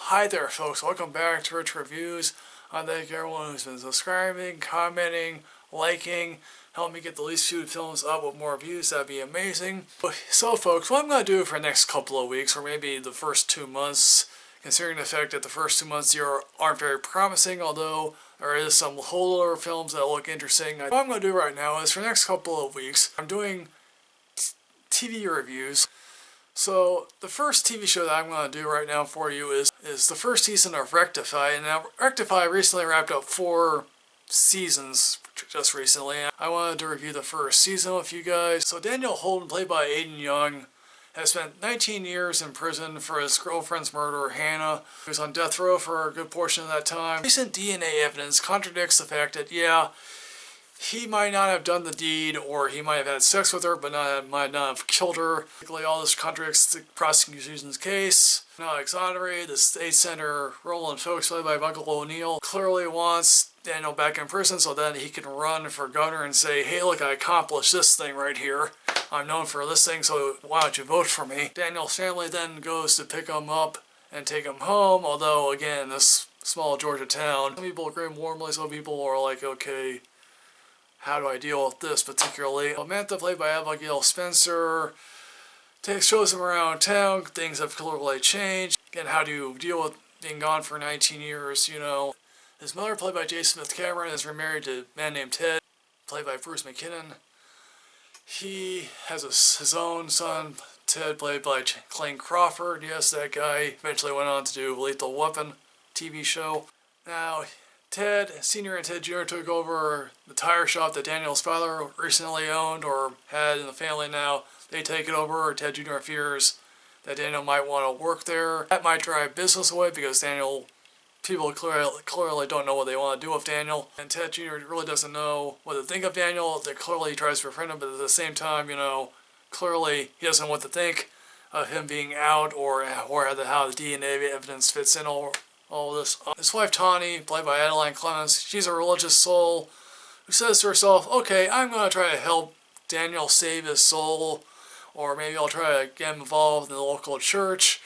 Hi there folks, welcome back to Rich Reviews. I thank everyone who's been subscribing, commenting, liking, help me get the least viewed films up with more views. That'd be amazing. So folks, what I'm going to do for the next couple of weeks, or maybe the first 2 months, considering the fact that the first 2 months here aren't very promising, although there is some holdover films that look interesting. What I'm going to do right now is for the next couple of weeks, I'm doing TV reviews. So the first TV show that I'm going to do right now for you is the first season of Rectify. And now Rectify recently wrapped up 4 seasons just recently. I wanted to review the first season with you guys. So Daniel Holden, played by Aiden Young, has spent 19 years in prison for his girlfriend's murder, Hannah. He was on death row for a good portion of that time. Recent DNA evidence contradicts the fact that, yeah, he might not have done the deed, or he might have had sex with her, but might not have killed her. Basically, all this contradicts the prosecution's case. Now exonerated, the state senator Roland Folks, played by Michael O'Neill, clearly wants Daniel back in prison so that he can run for governor and say, hey, look, I accomplished this thing right here. I'm known for this thing, so why don't you vote for me? Daniel's family then goes to pick him up and take him home, although, again, this small Georgia town, some people agree warmly, some people are like, okay, how do I deal with this particularly? Samantha, played by Abigail Spencer, shows him around town. Things have clearly changed. Again, how do you deal with being gone for 19 years, you know? His mother, played by J. Smith Cameron, is remarried to a man named Ted, played by Bruce McKinnon. He has his own son, Ted, played by Clayne Crawford. Yes, that guy eventually went on to do Lethal Weapon TV show. Now, Ted Sr. and Ted Jr. took over the tire shop that Daniel's father recently owned or had in the family now. They take it over. Ted Jr. fears that Daniel might want to work there. That might drive business away because people clearly don't know what they want to do with Daniel. And Ted Jr. really doesn't know what to think of Daniel. That clearly he tries to befriend him, but at the same time, you know, clearly he doesn't know what to think of him being out or how the DNA evidence fits in all this. His wife Tawny, played by Adeline Clemens, she's a religious soul who says to herself, okay, I'm going to try to help Daniel save his soul, or maybe I'll try to get him involved in the local church,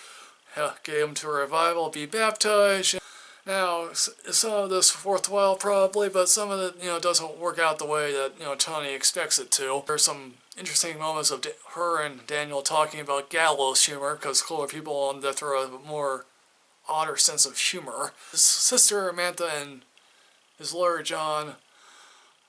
get him to a revival, be baptized. Now, some of this worthwhile probably, but some of it, you know, doesn't work out the way that, you know, Tawny expects it to. There's some interesting moments of her and Daniel talking about gallows humor, because clearly people on death row have a more odder sense of humor. His sister Amantha and his lawyer John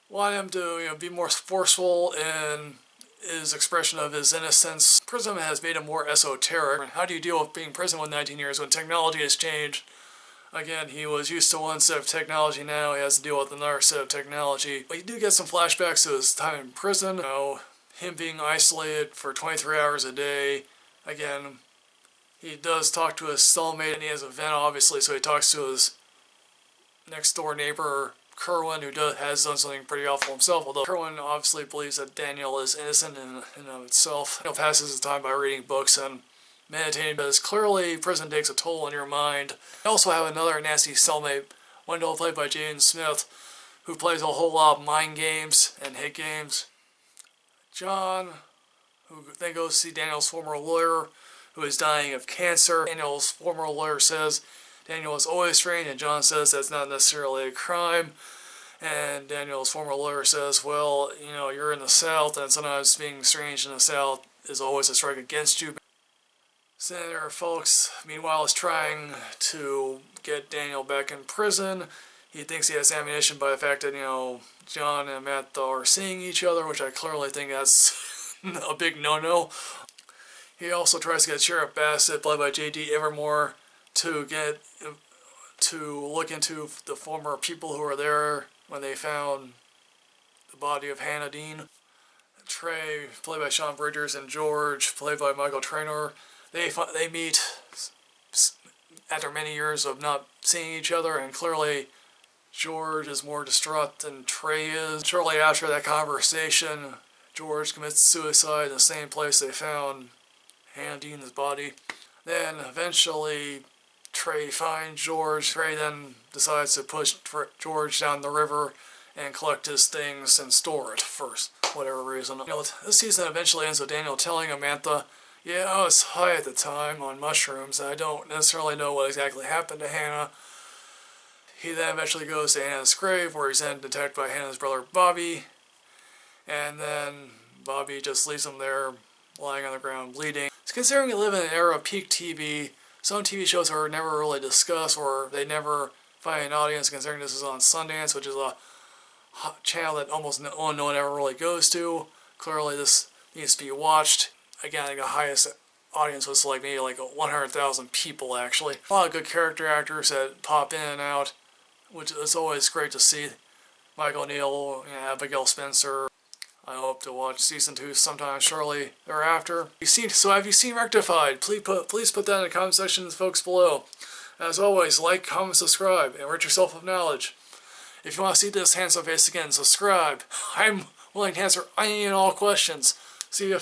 want him to, you know, be more forceful in his expression of his innocence. Prison has made him more esoteric. How do you deal with being in prison with 19 years when technology has changed? Again, he was used to one set of technology, now he has to deal with another set of technology. But you do get some flashbacks to his time in prison, you know, him being isolated for 23 hours a day. Again, he does talk to his cellmate, and he has a vent, obviously, so he talks to his next-door neighbor, Kerwin, who has done something pretty awful himself, although Kerwin obviously believes that Daniel is innocent in and of itself. Daniel passes his time by reading books and meditating, because clearly prison takes a toll on your mind. I also have another nasty cellmate, Wendell, played by Jaden Smith, who plays a whole lot of mind games and hit games. John, who then goes to see Daniel's former lawyer, who is dying of cancer. Daniel's former lawyer says Daniel is always strange, and John says that's not necessarily a crime. And Daniel's former lawyer says, well, you know, you're in the South, and sometimes being strange in the South is always a strike against you. Senator Folks, meanwhile, is trying to get Daniel back in prison. He thinks he has ammunition by the fact that, you know, John and Matt are seeing each other, which I clearly think that's a big no-no. He also tries to get Sheriff Bassett, played by J.D. Evermore, to look into the former people who were there when they found the body of Hannah Dean. Trey, played by Sean Bridgers, and George, played by Michael Traynor, they meet after many years of not seeing each other, and clearly George is more distraught than Trey is. Shortly after that conversation, George commits suicide in the same place they found Hannah Dean's body. Then eventually Trey finds George. Trey then decides to push George down the river and collect his things and store it for whatever reason. You know, this season eventually ends with Daniel telling Amantha, Yeah, I was high at the time on mushrooms. I don't necessarily know what exactly happened to Hannah. He then eventually goes to Hannah's grave, where he's then detected by Hannah's brother Bobby, and then Bobby just leaves him there, lying on the ground, bleeding. Considering we live in an era of peak TV, some TV shows are never really discussed, or they never find an audience, considering this is on Sundance, which is a channel that almost no one ever really goes to. Clearly this needs to be watched. Again, I think the highest audience was like maybe like 100,000 people actually. A lot of good character actors that pop in and out, which is always great to see. Michael Neal, Abigail Spencer. I hope to watch season 2 sometime shortly thereafter. Have you seen Rectified? Please put that in the comment section, folks, below. As always, like, comment, subscribe, and enrich yourself with knowledge. If you want to see this handsome face again, subscribe. I'm willing to answer any and all questions. See you.